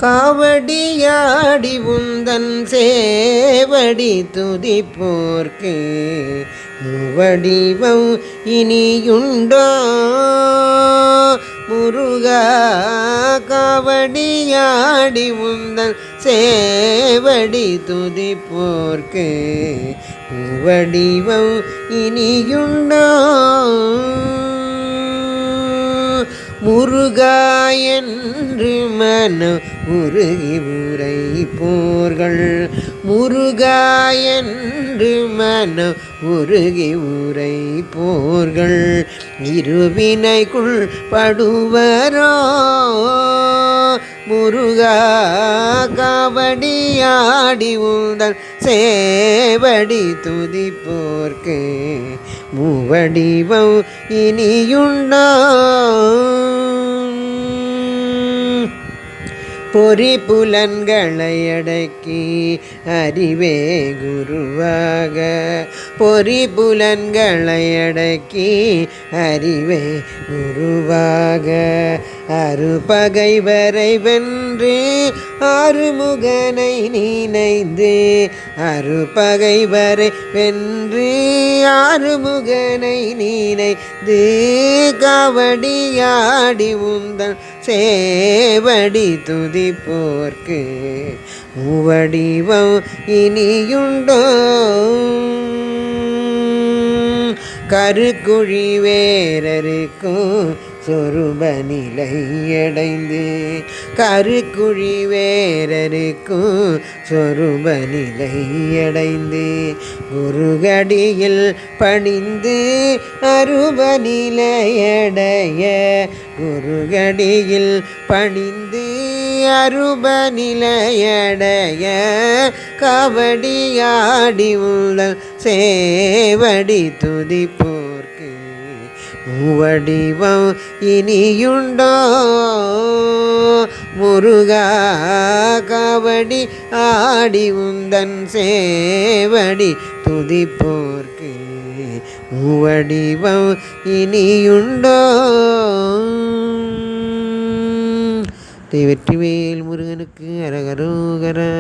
காவடியாடி உந்தன் சேவடி துதிப்போர்க்கு மூவடிவம் இனியுண்டோ முருகா. காவடியாடி உந்தன் சேவடி துதிப்போர்க்கு மூவடிவம் இனியுண்டோ முருகா என்று மனம் உருகி உரைப்போர்கள் முருகா என்று மனம் உருகி உரைப்போர்கள் இருவினைக்குள் படுவரோ முருகா. காவடியாடி உந்தன் சேவடி துதிப்போர்க்கு மூவடிவம் இனியுண்டோ பொறி புலன்களை அடக்கி அறிவே குருவாக பொறி புலன்களை அடக்கி அறிவே குருவாக அறுபகைவரை வென்று ஆறுமுகனை நினைந்து அறுபகைவரை வென்று ஆறுமுகனை நினைந்து காவடியாடி உந்தன் சேவடி துதிப்போர்க்கு மூவடிவம் இனியுண்டோ கருக்குழி வேரருக்கும் சொருப நிலையடைந்து கருக்குழி வேரருக்கும் சொருப நிலையடைந்து குருகடியில் பணிந்து அருப நிலையடைய குருகடியில் பணிந்து அருப நிலையடைய காவடியாடி உந்தன் சேவடி துதிப்போர்க்கு மூவடிவம் இனியுண்டோ முருகா. காவடி ஆடி உந்தன் சேவடி துதிப்போர்க்கு மூவடிவம் இனியுண்டோ. வெற்றிவேல் முருகனுக்கு அரகரோகரா.